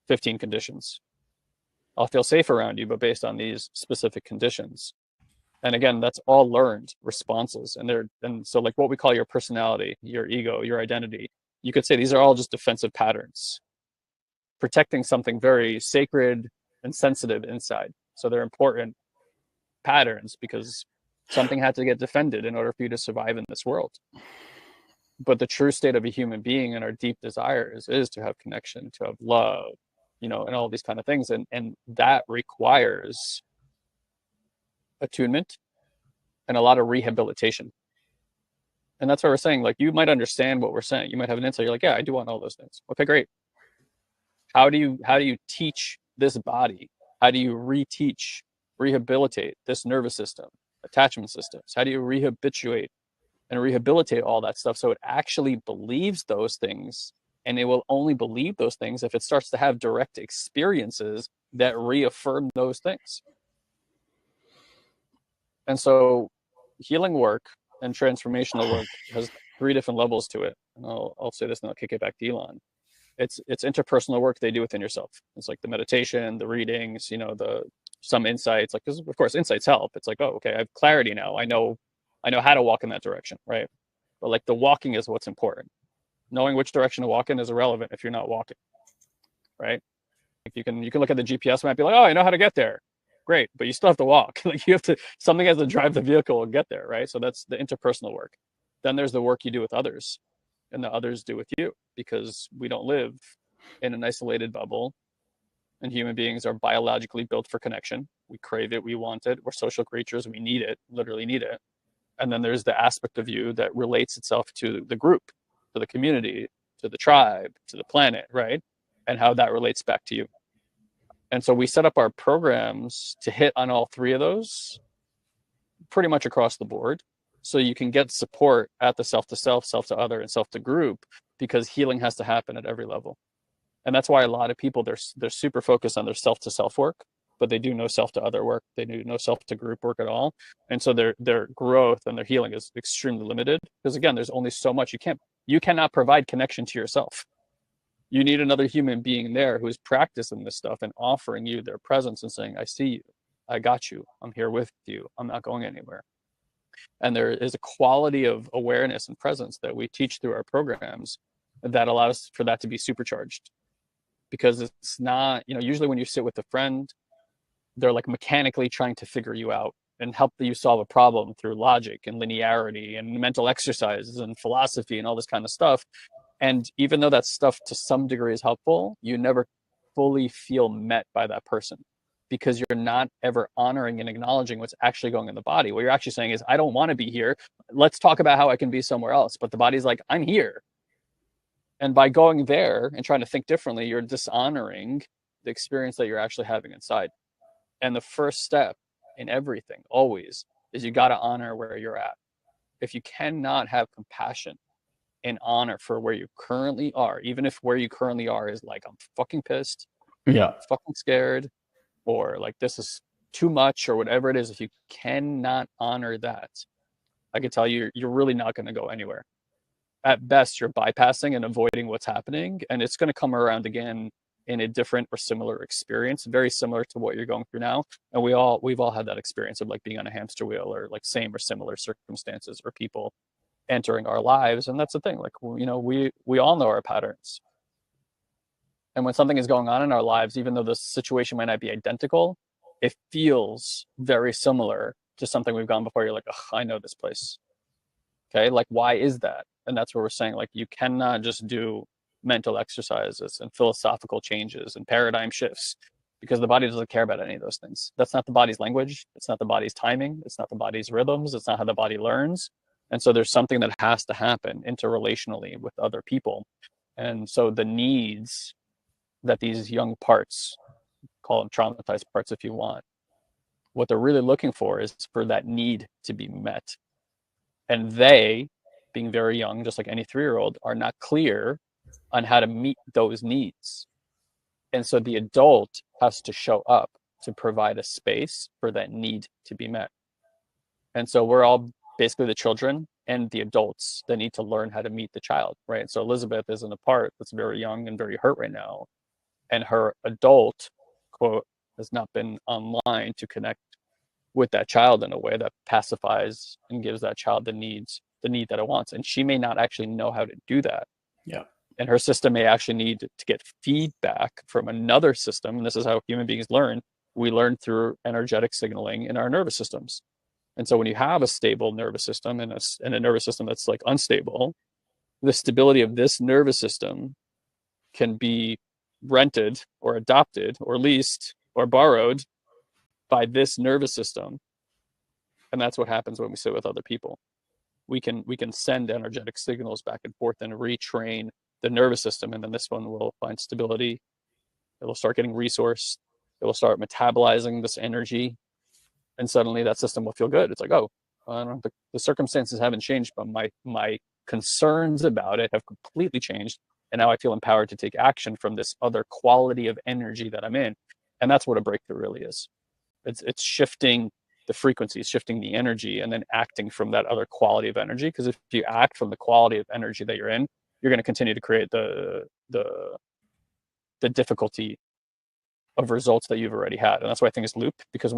15 conditions. I'll feel safe around you, but based on these specific conditions. And again, that's all learned responses. And so like what we call your personality, your ego, your identity, you could say these are all just defensive patterns, protecting something very sacred and sensitive inside. So they're important patterns because something had to get defended in order for you to survive in this world. But the true state of a human being and our deep desires is to have connection, to have love, and all these kind of things. And that requires attunement and a lot of rehabilitation. And that's why we're saying, like, you might understand what we're saying. You might have an insight. You're like, yeah, I do want all those things. Okay, great. How do you teach this body? How do you reteach, rehabilitate this nervous system, attachment systems? How do you rehabilitate and rehabilitate all that stuff so it actually believes those things? And it will only believe those things if it starts to have direct experiences that reaffirm those things. And so healing work and transformational work has 3 different levels to it. And I'll say this and I'll kick it back to Ilan. It's interpersonal work they do within yourself. It's like the meditation, the readings, some insights, like, because of course insights help. It's like, oh, okay, I have clarity now. I know how to walk in that direction, right? But like the walking is what's important. Knowing which direction to walk in is irrelevant if you're not walking, right? Like you can look at the GPS map, be like, oh, I know how to get there. Great, but you still have to walk. Like something has to drive the vehicle and get there, right? So that's the interpersonal work. Then there's the work you do with others, and the others do with you, because we don't live in an isolated bubble, and human beings are biologically built for connection. We crave it, we want it. We're social creatures, we need it, literally need it. And then there's the aspect of you that relates itself to the group, to the community, to the tribe, to the planet, right? And how that relates back to you. And so we set up our programs to hit on all three of those pretty much across the board. So you can get support at the self to self, self to other, and self to group, because healing has to happen at every level. And that's why a lot of people, they're super focused on their self to self work, but they do no self to other work. They do no self to group work at all. And so their growth and their healing is extremely limited, because again, there's only so much you cannot provide connection to yourself. You need another human being there who's practicing this stuff and offering you their presence and saying, I see you, I got you, I'm here with you, I'm not going anywhere. And there is a quality of awareness and presence that we teach through our programs that allows for that to be supercharged. Because it's not, usually when you sit with a friend, they're like mechanically trying to figure you out and help you solve a problem through logic and linearity and mental exercises and philosophy and all this kind of stuff. And even though that stuff to some degree is helpful, you never fully feel met by that person, because you're not ever honoring and acknowledging what's actually going in the body. What you're actually saying is, I don't want to be here. Let's talk about how I can be somewhere else. But the body's like, I'm here. And by going there and trying to think differently, you're dishonoring the experience that you're actually having inside. And the first step in everything always is you got to honor where you're at. If you cannot have compassion and honor for where you currently are, even if where you currently are is like, I'm fucking pissed, Yeah. fucking scared, or like this is too much, or whatever it is, if you cannot honor that, I can tell you, you're really not going to go anywhere. At best, you're bypassing and avoiding what's happening, and it's going to come around again in a different or similar experience, very similar to what you're going through now. And we've all had that experience of like being on a hamster wheel, or like same or similar circumstances or people entering our lives. And that's the thing, like, we all know our patterns. And when something is going on in our lives, even though the situation might not be identical, it feels very similar to something we've gone before. You're like, oh, I know this place. Okay, like, why is that? And that's where we're saying, like, you cannot just do mental exercises and philosophical changes and paradigm shifts, because the body doesn't care about any of those things. That's not the body's language. It's not the body's timing. It's not the body's rhythms. It's not how the body learns. And so there's something that has to happen interrelationally with other people. And so the needs that these young parts, call them traumatized parts if you want, what they're really looking for is for that need to be met. And they, being very young, just like any 3-year-old, are not clear on how to meet those needs. And so the adult has to show up to provide a space for that need to be met. And so we're all basically the children and the adults that need to learn how to meet the child, right? So Elizabeth is in a part that's very young and very hurt right now. And her adult, quote, has not been online to connect with that child in a way that pacifies and gives that child the need that it wants. And she may not actually know how to do that. Yeah. And her system may actually need to get feedback from another system. And this is how human beings learn. We learn through energetic signaling in our nervous systems. And so when you have a stable nervous system and a nervous system that's like unstable, the stability of this nervous system can be rented or adopted or leased or borrowed by this nervous system. And that's what happens when we sit with other people. We can send energetic signals back and forth and retrain the nervous system, and then this one will find stability. It will start getting resourced. It will start metabolizing this energy, and suddenly that system will feel good. It's like, oh, I don't know, the circumstances haven't changed, but my concerns about it have completely changed, and now I feel empowered to take action from this other quality of energy that I'm in. And that's what a breakthrough really is. It's shifting the frequency, shifting the energy, and then acting from that other quality of energy. Because if you act from the quality of energy that you're in, you're going to continue to create the difficulty of results that you've already had. And that's why I think it's loop, because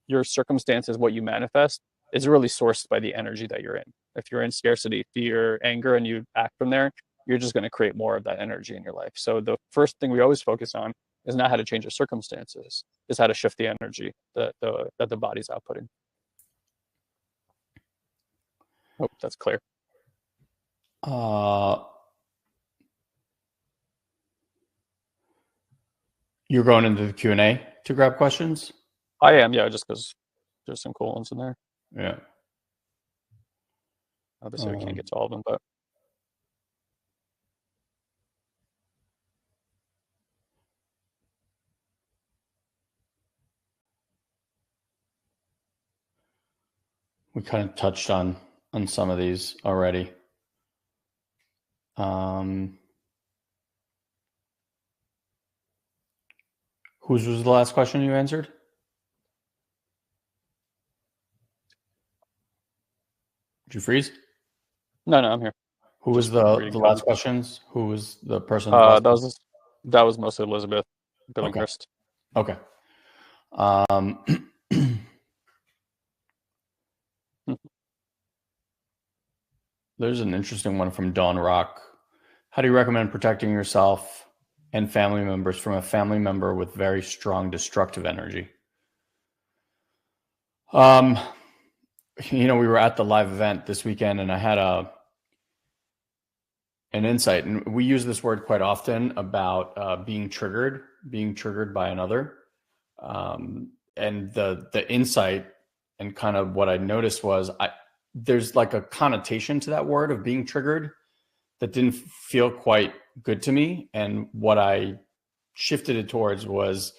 your circumstances, what you manifest, is really sourced by the energy that you're in. If you're in scarcity, fear, anger, and you act from there, you're just going to create more of that energy in your life. So the first thing we always focus on is not how to change your circumstances, is how to shift the energy that the body's outputting. Hope that's clear. You're going into the Q&A to grab questions? I am, yeah, just because there's some cool ones in there. Yeah. Obviously, we can't get to all of them, but we kind of touched on some of these already. Whose was the last question you answered? Did you freeze? No, I'm here. Who was Just the reading last comments. questions? Who was the person? Last That was mostly Elizabeth okay. Billinghurst. Okay. There's an interesting one from Dawn Rock. How do you recommend protecting yourself and family members from a family member with very strong destructive energy? We were at the live event this weekend, and I had an insight, and we use this word quite often about being triggered by another. And the insight and kind of what I noticed was there's like a connotation to that word of being triggered that didn't feel quite good to me. And what I shifted it towards was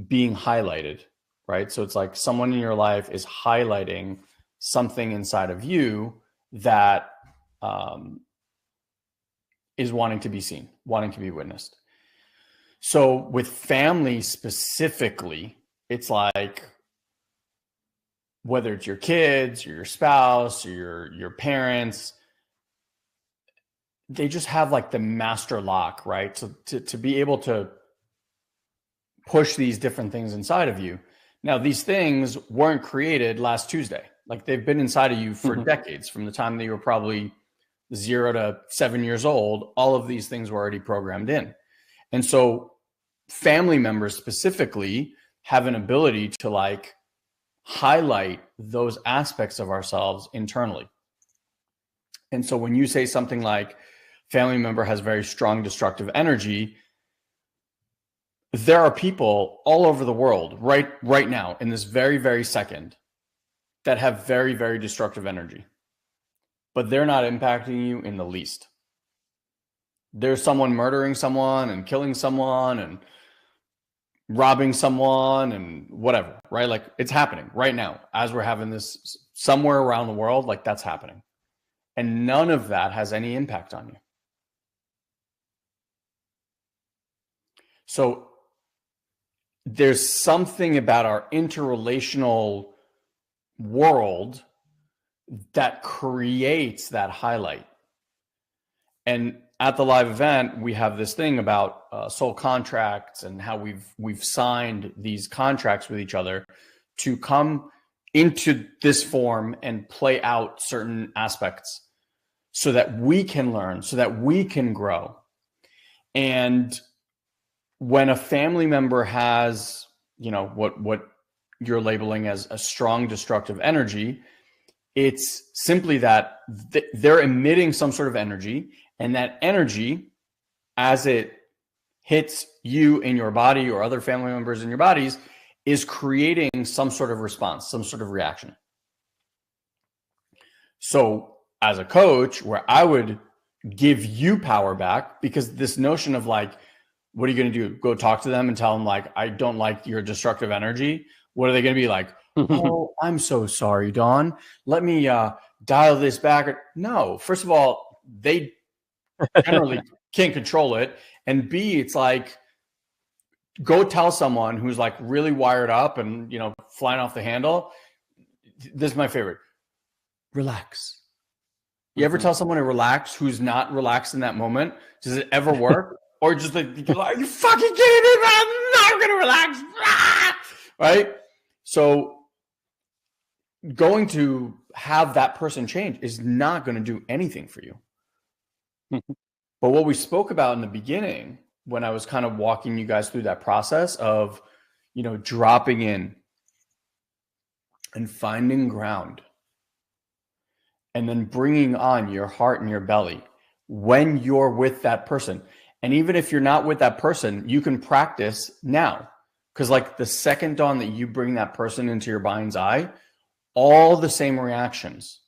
being highlighted, right? So it's like someone in your life is highlighting something inside of you that is wanting to be seen, wanting to be witnessed. So with family specifically, it's like whether it's your kids or your spouse or your parents, they just have like the master lock, right? So to be able to push these different things inside of you. Now, these things weren't created last Tuesday. Like they've been inside of you for decades, from the time that you were probably 0 to 7 years old. All of these things were already programmed in. And so family members specifically have an ability to like highlight those aspects of ourselves internally. And so when you say something like family member has very strong destructive energy, there are people all over the world right now in this very, very second that have very, very destructive energy, but they're not impacting you in the least. There's someone murdering someone and killing someone and robbing someone and whatever, right? Like it's happening right now as we're having this somewhere around the world, like that's happening. And none of that has any impact on you. So there's something about our interrelational world that creates that highlight. And at the live event, we have this thing about soul contracts and how we've signed these contracts with each other to come into this form and play out certain aspects so that we can learn, so that we can grow. And when a family member has, what you're labeling as a strong destructive energy, it's simply that they're emitting some sort of energy, and that energy, as it hits you in your body or other family members in your bodies, is creating some sort of response, some sort of reaction. So as a coach, where I would give you power back, because this notion of like, what are you going to do? Go talk to them and tell them like, I don't like your destructive energy. What are they going to be like? Oh, I'm so sorry, Dawn. Let me dial this back. No, first of all, they generally can't control it. And B, it's like, go tell someone who's like really wired up and, flying off the handle. This is my favorite. Relax. You ever tell someone to relax who's not relaxed in that moment? Does it ever work? Or just like, are you fucking kidding me? I'm not going to relax. Right? So going to have that person change is not going to do anything for you. But what we spoke about in the beginning, when I was kind of walking you guys through that process of, dropping in and finding ground and then bringing on your heart and your belly when you're with that person. And even if you're not with that person, you can practice now. Because like the second, Dawn, that you bring that person into your mind's eye, all the same reactions,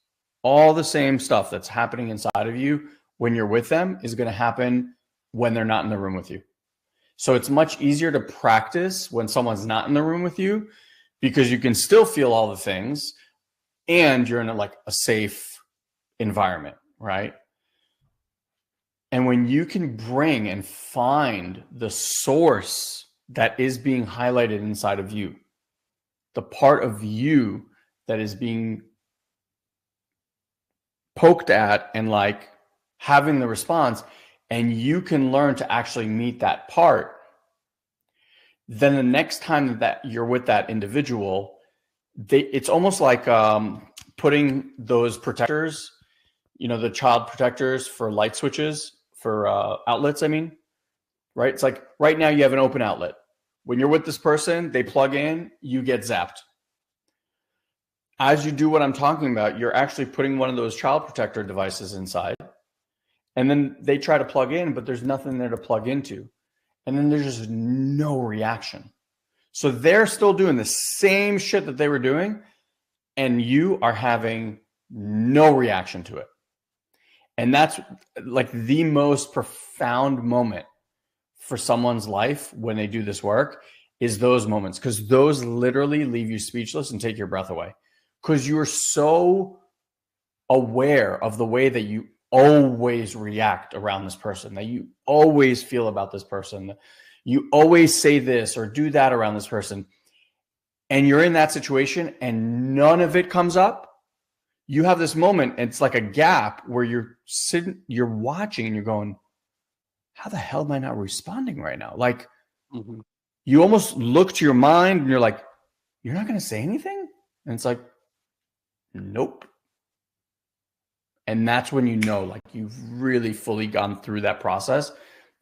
all the same stuff that's happening inside of you when you're with them is going to happen when they're not in the room with you. So it's much easier to practice when someone's not in the room with you, because you can still feel all the things and you're in a safe environment, right? And when you can bring and find the source that is being highlighted inside of you, the part of you that is being poked at and like having the response, and you can learn to actually meet that part, then the next time that you're with that individual, it's almost like putting those protectors, the child protectors for light switches for outlets, I mean, right? It's like right now you have an open outlet. When you're with this person, they plug in, you get zapped. As you do what I'm talking about, you're actually putting one of those child protector devices inside, and then they try to plug in, but there's nothing there to plug into. And then there's just no reaction. So they're still doing the same shit that they were doing, and you are having no reaction to it. And that's like the most profound moment for someone's life when they do this work, is those moments, because those literally leave you speechless and take your breath away, because you're so aware of the way that you always react around this person, that you always feel about this person, you always say this or do that around this person, and you're in that situation and none of it comes up. You have this moment, and it's like a gap where you're sitting, you're watching, and you're going, how the hell am I not responding right now? Like, you almost look to your mind and you're like, you're not going to say anything? And it's like, nope. And that's when you know, like, you've really fully gone through that process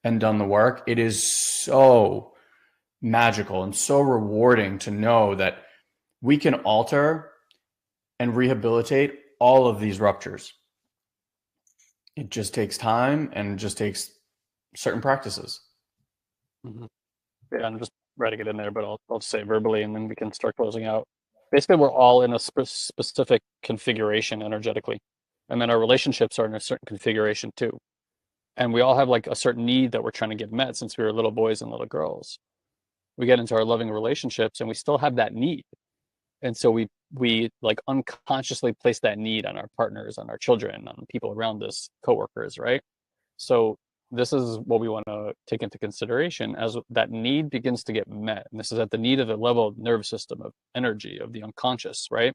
and done the work. It is so magical and so rewarding to know that we can alter and rehabilitate all of these ruptures. It just takes time, and it just takes certain practices. Yeah, I'm just writing it in there, but I'll just say it verbally, and then we can start closing out. Basically, we're all in a specific configuration energetically, and then our relationships are in a certain configuration too. And we all have like a certain need that we're trying to get met since we were little boys and little girls. We get into our loving relationships, and we still have that need, and so we like unconsciously place that need on our partners, on our children, on people around us, coworkers, right? So this is what we want to take into consideration as that need begins to get met. And this is at the need of the level of nervous system, of energy, of the unconscious, right?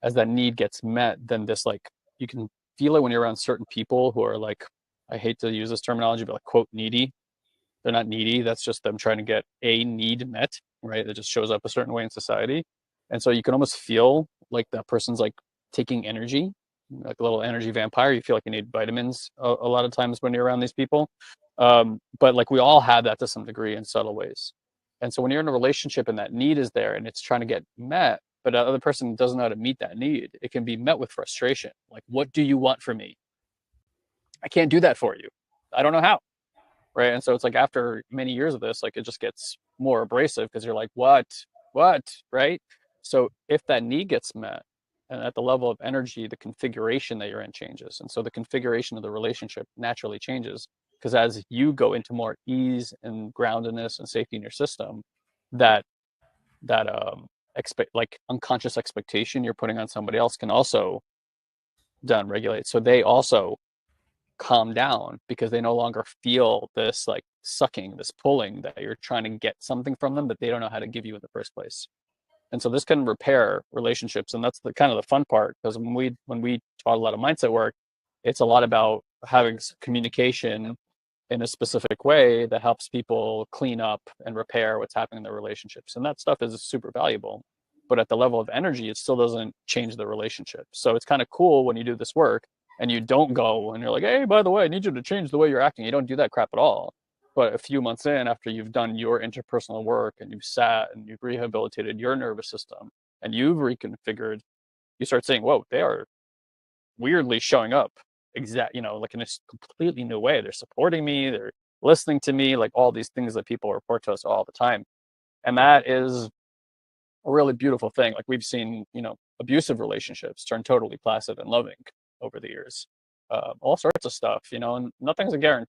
As that need gets met, then this, like, you can feel it when you're around certain people who are like, I hate to use this terminology, but like, quote, needy. They're not needy. That's just them trying to get a need met, right? That just shows up a certain way in society. And so you can almost feel like that person's like taking energy, like a little energy vampire. You feel like you need vitamins a lot of times when you're around these people. But like we all have that to some degree in subtle ways. And so when you're in a relationship and that need is there and it's trying to get met, but the other person doesn't know how to meet that need, it can be met with frustration. Like, what do you want from me? I can't do that for you. I don't know how. Right. And so it's like after many years of this, like it just gets more abrasive because you're like, what, right? So if that need gets met, and at the level of energy, the configuration that you're in changes. And so the configuration of the relationship naturally changes, because as you go into more ease and groundedness and safety in your system, that expect, like, unconscious expectation you're putting on somebody else can also down regulate. So they also calm down because they no longer feel this like sucking, this pulling, that you're trying to get something from them that they don't know how to give you in the first place. And so this can repair relationships, and that's the kind of the fun part, because when we taught a lot of mindset work, it's a lot about having communication in a specific way that helps people clean up and repair what's happening in their relationships, and that stuff is super valuable. But at the level of energy, it still doesn't change the relationship. So it's kind of cool when you do this work and you don't go and you're like, hey, by the way, I need you to change the way you're acting. You don't do that crap at all. But a few months in, after you've done your interpersonal work and you've sat and you've rehabilitated your nervous system and you've reconfigured, you start saying, whoa, they are weirdly showing up like in a completely new way. They're supporting me, they're listening to me, like all these things that people report to us all the time. And that is a really beautiful thing. Like we've seen, abusive relationships turn totally placid and loving over the years. All sorts of stuff, and nothing's a guarantee.